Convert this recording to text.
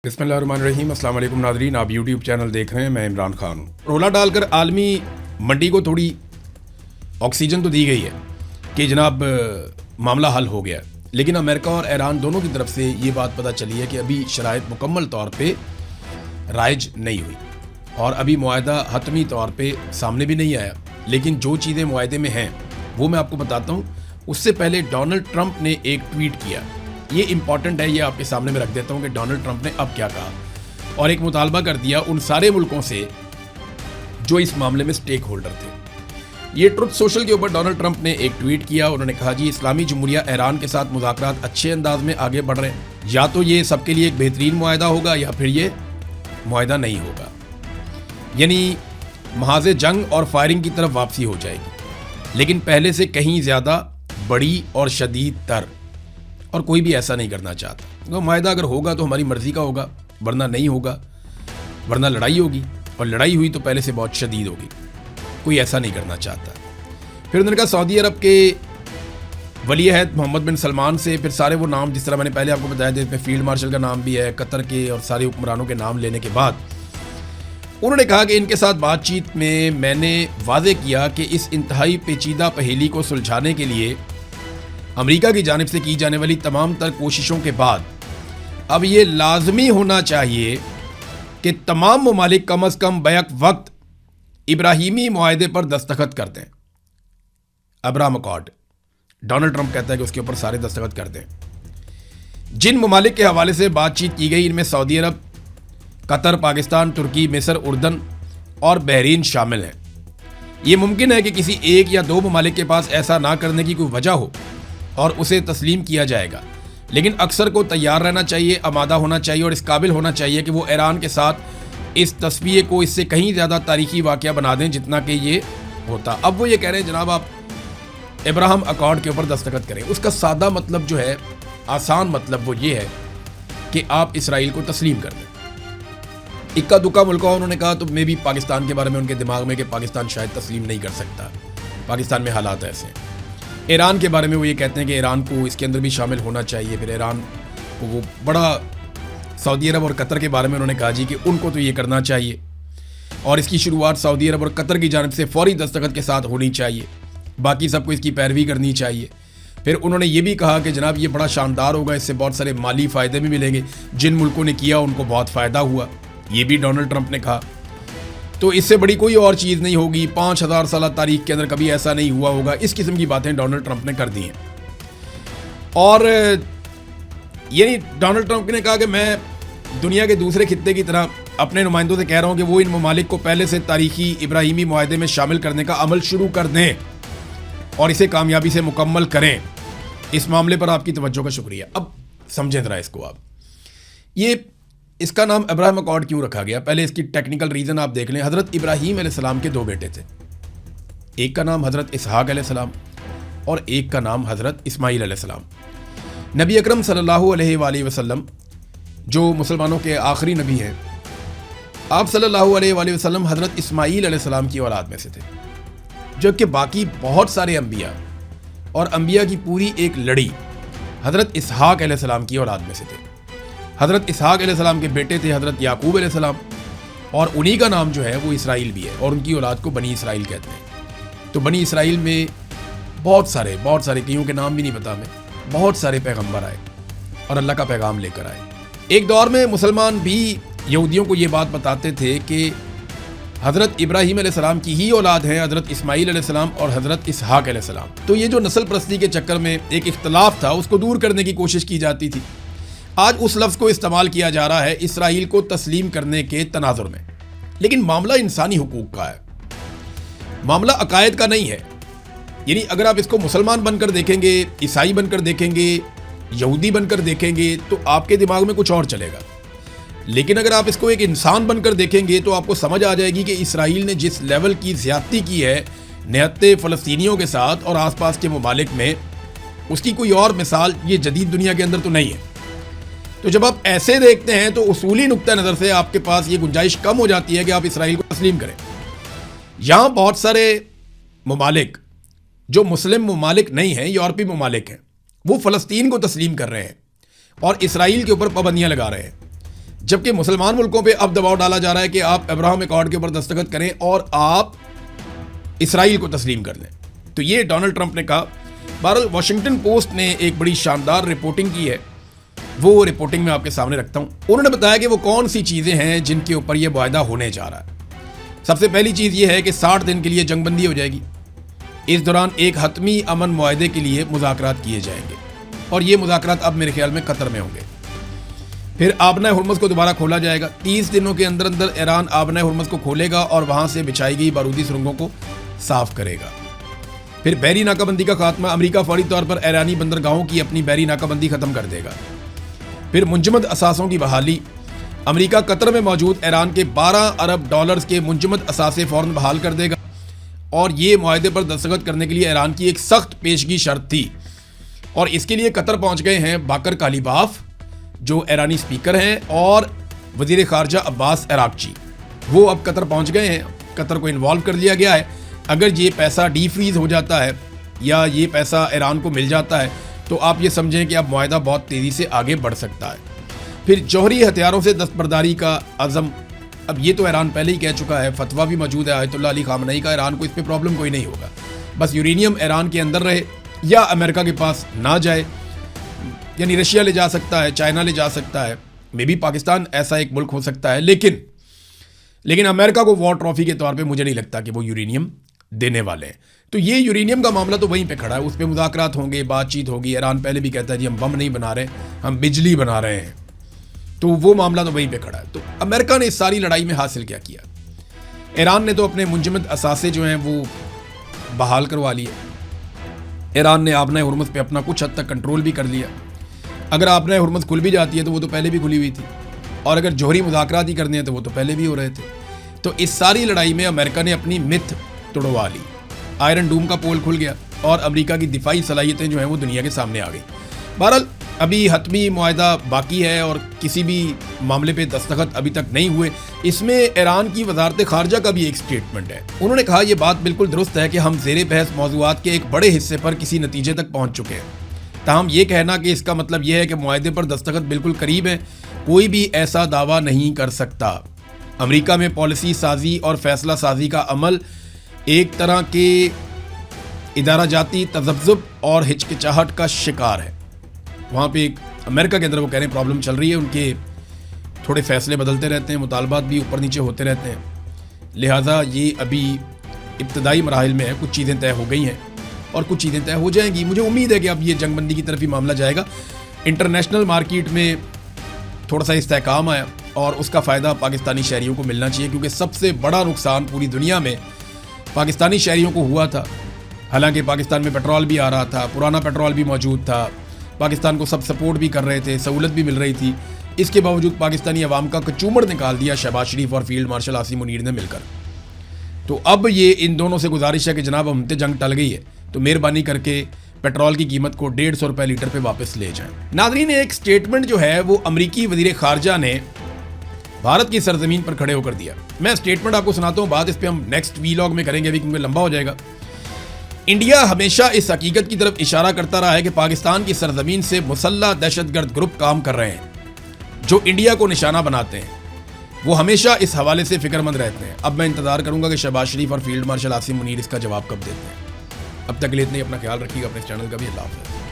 बिस्मिल्लाहिर्रहमानिर्रहीम। अस्सलाम वालेकुम नाज़रीन, आप यूट्यूब चैनल देख रहे हैं, मैं इमरान खान हूँ। रोला डालकर आलमी मंडी को थोड़ी ऑक्सीजन तो दी गई है कि जनाब मामला हल हो गया, लेकिन अमेरिका और ईरान दोनों की तरफ से ये बात पता चली है कि अभी शराइत मुकम्मल तौर पे राइज नहीं हुई और अभी मुआहदा हतमी तौर पे सामने भी नहीं आया। लेकिन जो चीज़ें मुआहदे में हैं वो मैं आपको बताता हूँ। उससे पहले डोनाल्ड ट्रंप ने एक ट्वीट किया, ये इंपॉर्टेंट है, ये आपके सामने मैं रख देता हूँ कि डोनाल्ड ट्रंप ने अब क्या कहा, और एक मुतालबा कर दिया उन सारे मुल्कों से जो इस मामले में स्टेक होल्डर थे। ये ट्रुथ सोशल के ऊपर डोनाल्ड ट्रंप ने एक ट्वीट किया। उन्होंने कहा, जी इस्लामी जमहूरिया ईरान के साथ मुज़ाकरात अच्छे अंदाज में आगे बढ़ रहे हैं, या तो ये सबके लिए एक बेहतरीन मुआहदा होगा या फिर ये मुआहदा नहीं होगा, यानी महाज़े जंग और फायरिंग की तरफ वापसी हो जाएगी, लेकिन पहले से कहीं ज़्यादा बड़ी और शदीद तर, और कोई भी ऐसा नहीं करना चाहता। तो मुआहदा अगर होगा तो हमारी मर्ज़ी का होगा, वरना नहीं होगा, वरना लड़ाई होगी, और लड़ाई हुई तो पहले से बहुत शदीद होगी। कोई ऐसा नहीं करना चाहता। फिर उन्होंने कहा सऊदी अरब के वली अहद मोहम्मद बिन सलमान से, फिर सारे वो नाम जिस तरह मैंने पहले आपको बताया था, इसमें फील्ड मार्शल का नाम भी है, कतर के और सारे हुक्मरानों के नाम लेने के बाद उन्होंने कहा कि इनके साथ बातचीत में मैंने वाज़े किया कि इस इंतहाई पेचीदा पहेली को सुलझाने के लिए अमेरिका की जानिब से की जाने वाली तमाम तर कोशिशों के बाद अब ये लाजमी होना चाहिए कि तमाम ममालिक कम अज़ कम बैक वक्त इब्राहीमी मुआहदे पर दस्तखत कर दें। अब्राहम अकॉर्ड, डोनाल्ड ट्रंप कहता है कि उसके ऊपर सारे दस्तखत कर दें। जिन ममालिक के हवाले से बातचीत की गई, इनमें सऊदी अरब, कतर, पाकिस्तान, तुर्की, मिस्र, उर्दन और बहरीन शामिल हैं। ये मुमकिन है कि किसी एक या दो ममालिक के पास ऐसा ना करने की कोई वजह हो और उसे तस्लीम किया जाएगा, लेकिन अक्सर को तैयार रहना चाहिए, आमादा होना चाहिए और इस काबिल होना चाहिए कि वो ईरान के साथ इस तस्वीर को इससे कहीं ज़्यादा तारीखी वाक़या बना दें जितना कि ये होता। अब वो ये कह रहे हैं जनाब आप अब्राहम अकॉर्ड के ऊपर दस्तखत करें। उसका सादा मतलब जो है, आसान मतलब वो ये है कि आप इसराइल को तस्लीम कर दें। इक्का दुक्का मुल्का उन्होंने कहा तो मे भी पाकिस्तान के बारे में उनके दिमाग में कि पाकिस्तान शायद तस्लीम नहीं कर सकता, पाकिस्तान में हालात ऐसे हैं। ईरान के बारे में वो ये कहते हैं कि ईरान को इसके अंदर भी शामिल होना चाहिए। फिर ईरान को वो बड़ा, सऊदी अरब और कतर के बारे में उन्होंने कहा जी कि उनको तो ये करना चाहिए और इसकी शुरुआत सऊदी अरब और कतर की जानिब से फौरी दस्तखत के साथ होनी चाहिए, बाकी सबको इसकी पैरवी करनी चाहिए। फिर उन्होंने ये भी कहा कि जनाब ये बड़ा शानदार होगा, इससे बहुत सारे माली फ़ायदे भी मिलेंगे, जिन मुल्कों ने किया उनको बहुत फ़ायदा हुआ, ये भी डोनाल्ड ट्रंप ने कहा। तो इससे बड़ी कोई और चीज़ नहीं होगी, 5000 साल तारीख के अंदर कभी ऐसा नहीं हुआ होगा। इस किस्म की बातें डोनाल्ड ट्रंप ने कर दी हैं। और यानी डोनाल्ड ट्रंप ने कहा कि मैं दुनिया के दूसरे खित्ते की तरह अपने नुमाइंदों से कह रहा हूं कि वो इन ममालिक को पहले से तारीखी इब्राहीमी मुआहदे में शामिल करने का अमल शुरू कर दें और इसे कामयाबी से मुकम्मल करें। इस मामले पर आपकी तवज्जो का शुक्रिया। अब समझें ज़रा इसको आप, ये इसका नाम अब्राहम अकॉर्ड क्यों रखा गया? पहले इसकी टेक्निकल रीज़न आप देख लें। हज़रत इब्राहीम अलैहिस्सलाम के दो बेटे थे, एक का नाम हज़रत इसहाक़ अलैहिस्सलाम और एक का नाम हज़रत इस्माईल अलैहिस्सलाम। नबी अकरम सल्लल्लाहु अलैहि वसल्लम जो मुसलमानों के आखिरी नबी हैं, आप सल्लल्लाहु अलैहि वसल्लम हज़रत इस्माईल अलैहिस्सलाम की औलाद में से थे, जबकि बाकी बहुत सारे अंबिया और अंबिया की पूरी एक लड़ी हज़रत इसहाक़ अलैहिस्सलाम की औलाद में से थे। हज़रत इसहाक़ अलैहिस्सलाम के बेटे थे हज़रत याकूब अलैहिस्सलाम, और उन्हीं का नाम जो है वो इसराइल भी है, और उनकी औलाद को बनी इसराइल कहते हैं। तो बनी इसराइल में बहुत सारे कईयों के नाम भी नहीं पता हमें, बहुत सारे पैगम्बर आए और अल्लाह का पैगाम लेकर आए। एक दौर में मुसलमान भी यहूदियों को ये बात बताते थे कि हज़रत इब्राहीम अलैहिस्सलाम की ही औलाद हैं हज़रत इस्माईल अलैहिस्सलाम और हज़रत इसहाक़ अलैहिस्सलाम। तो ये जो नस्ल परस्ती के चक्कर में एक इख्तलाफ था, उसको दूर करने की कोशिश की जाती थी। आज उस लफ्ज़ को इस्तेमाल किया जा रहा है इसराइल को तस्लीम करने के तनाजुर में, लेकिन मामला इंसानी हुकूक का है, मामला अकायद का नहीं है। यानी अगर आप इसको मुसलमान बनकर देखेंगे, ईसाई बनकर देखेंगे, यहूदी बनकर देखेंगे, तो आपके दिमाग में कुछ और चलेगा। लेकिन अगर आप इसको एक इंसान बनकर देखेंगे तो आपको समझ आ जाएगी कि इसराइल ने जिस लेवल की ज़्यादती की है निहत्ते फ़लस्तीनियों के साथ और आसपास के ममालिक में, उसकी कोई और मिसाल ये जदीद दुनिया के अंदर तो नहीं है। तो जब आप ऐसे देखते हैं तो उसूली नुक्ता नज़र से आपके पास ये गुंजाइश कम हो जाती है कि आप इसराइल को तस्लीम करें। यहाँ बहुत सारे ममालिक जो मुस्लिम ममालिक नहीं हैं, यूरोपीय ममालिक हैं, वो फ़लस्तीन को तस्लीम कर रहे हैं और इसराइल के ऊपर पाबंदियाँ लगा रहे हैं। جبکہ مسلمان ملکوں پہ اب دباؤ ڈالا جا رہا ہے کہ آپ ابراہم ایکارڈ کے اوپر دستخط کریں اور آپ اسرائیل کو تسلیم کر لیں. تو یہ ڈونلڈ ٹرمپ نے کہا. بہرحال واشنگٹن پوسٹ نے ایک بڑی شاندار رپورٹنگ کی ہے, وہ رپورٹنگ میں آپ کے سامنے رکھتا ہوں. انہوں نے بتایا کہ وہ کون سی چیزیں ہیں جن کے اوپر یہ معاہدہ ہونے جا رہا ہے. سب سے پہلی چیز یہ ہے کہ 60 دن کے لیے جنگ بندی ہو جائے گی. اس دوران ایک حتمی امن معاہدے کے لیے مذاکرات کیے جائیں گے, اور یہ مذاکرات اب میرے خیال میں قطر میں ہوں گے. پھر آبنۂ ہرمز کو دوبارہ کھولا جائے گا. 30 دنوں کے اندر اندر ایران آبنۂ ہرمز کو کھولے گا اور وہاں سے بچھائی گئی بارودی سرنگوں کو صاف کرے گا. پھر بحری ناکہ بندی کا خاتمہ. امریکہ فوری طور پر ایرانی بندرگاہوں کی اپنی بحری ناکہ بندی ختم کر دے گا. پھر منجمد اثاثوں کی بحالی. امریکہ قطر میں موجود ایران کے $12 ارب کے منجمد اثاثے فوراً بحال کر دے گا, اور یہ معاہدے پر دستخط کرنے کے لیے ایران کی ایک سخت پیشگی شرط تھی. اور اس کے لیے قطر پہنچ گئے ہیں باقر کالیباف جو ایرانی سپیکر ہیں, اور وزیر خارجہ عباس عراقچی, وہ اب قطر پہنچ گئے ہیں. قطر کو انوالو کر لیا گیا ہے. اگر یہ پیسہ ڈی فریز ہو جاتا ہے یا یہ پیسہ ایران کو مل جاتا ہے تو آپ یہ سمجھیں کہ اب معاہدہ بہت تیزی سے آگے بڑھ سکتا ہے. پھر جوہری ہتھیاروں سے دستبرداری کا عزم. اب یہ تو ایران پہلے ہی کہہ چکا ہے, فتویٰ بھی موجود ہے آیت اللہ علی خامنئی کا, ایران کو اس پہ پرابلم کوئی نہیں ہوگا, بس یورینیم ایران کے اندر رہے یا امریکہ کے پاس نہ جائے. یعنی رشیا لے جا سکتا ہے, چائنا لے جا سکتا ہے, میں بھی پاکستان ایسا ایک ملک ہو سکتا ہے, لیکن امریکہ کو وار ٹرافی کے طور پہ مجھے نہیں لگتا کہ وہ یورینیم دینے والے ہیں. تو یہ یورینیم کا معاملہ تو وہیں پہ کھڑا ہے, اس پہ مذاکرات ہوں گے, بات چیت ہوگی. ایران پہلے بھی کہتا ہے جی ہم بم نہیں بنا رہے, ہم بجلی بنا رہے ہیں, تو وہ معاملہ تو وہیں پہ کھڑا ہے. تو امریکہ نے اس ساری لڑائی میں حاصل کیا کیا؟ ایران نے تو اپنے منجمد اثاثے جو ہیں وہ بحال کروا لیے. ایران نے آبنۂ ہرمز پہ اپنا کچھ حد تک کنٹرول بھی کر لیا. اگر آبنۂ ہرمز کھل بھی جاتی ہے تو وہ تو پہلے بھی کھلی ہوئی تھی, اور اگر جوہری مذاکرات ہی کرنے ہیں تو وہ تو پہلے بھی ہو رہے تھے. تو اس ساری لڑائی میں امریکہ نے اپنی متھ توڑوا لی. آئرن ڈوم کا پول کھل گیا اور امریکہ کی دفاعی صلاحیتیں جو ہیں وہ دنیا کے سامنے آ گئی. بہرحال ابھی حتمی معاہدہ باقی ہے اور کسی بھی معاملے پہ دستخط ابھی تک نہیں ہوئے. اس میں ایران کی وزارت خارجہ کا بھی ایک سٹیٹمنٹ ہے. انہوں نے کہا یہ بات بالکل درست ہے کہ ہم زیر بحث موضوعات کے ایک بڑے حصے پر کسی نتیجے تک پہنچ چکے ہیں. تاہم یہ کہنا کہ اس کا مطلب یہ ہے کہ معاہدے پر دستخط بالکل قریب ہے, کوئی بھی ایسا دعویٰ نہیں کر سکتا. امریکہ میں پالیسی سازی اور فیصلہ سازی کا عمل ایک طرح کے ادارہ جاتی تذبذب اور ہچکچاہٹ کا شکار ہے. وہاں پہ ایک امریکہ کے اندر وہ کہہ رہے ہیں پرابلم چل رہی ہے, ان کے تھوڑے فیصلے بدلتے رہتے ہیں, مطالبات بھی اوپر نیچے ہوتے رہتے ہیں, لہٰذا یہ ابھی ابتدائی مراحل میں ہے. کچھ چیزیں طے ہو گئی ہیں اور کچھ چیزیں طے ہو جائیں گی. مجھے امید ہے کہ اب یہ جنگ بندی کی طرف ہی معاملہ جائے گا. انٹرنیشنل مارکیٹ میں تھوڑا سا استحکام آیا اور اس کا فائدہ پاکستانی شہریوں کو ملنا چاہیے, کیونکہ سب سے بڑا نقصان پوری دنیا میں پاکستانی شہریوں کو ہوا تھا. حالانکہ پاکستان میں پیٹرول بھی آ رہا تھا, پرانا پیٹرول بھی موجود تھا, پاکستان کو سب سپورٹ بھی کر رہے تھے, سہولت بھی مل رہی تھی. اس کے باوجود پاکستانی عوام کا کچومڑ نکال دیا شہباز شریف اور فیلڈ مارشل عاصم منیر نے مل کر. تو اب یہ ان دونوں سے گزارش ہے کہ جناب ہم جنگ ٹل گئی ہے تو مہربانی کر کے پیٹرول کی قیمت کو 150 روپے لیٹر پہ واپس لے جائیں. ناظرین, ایک سٹیٹمنٹ جو ہے وہ امریکی وزیر خارجہ نے بھارت کی سرزمین پر کھڑے ہو کر دیا. میں سٹیٹمنٹ آپ کو سناتا ہوں, بات اس پہ ہم نیکسٹ ویلاگ میں کریں گے ابھی کیونکہ لمبا ہو جائے گا. انڈیا ہمیشہ اس حقیقت کی طرف اشارہ کرتا رہا ہے کہ پاکستان کی سرزمین سے مسلح دہشت گرد گروپ کام کر رہے ہیں جو انڈیا کو نشانہ بناتے ہیں. وہ ہمیشہ اس حوالے سے فکر مند رہتے ہیں. اب میں انتظار کروں گا کہ شہباز شریف اور فیلڈ مارشل عاصم منیر اس کا جواب کب دیتے ہیں. اب تک کے لیے اتنے, اپنا خیال رکھیے گا, اپنے چینل کا بھی. اللہ حافظ.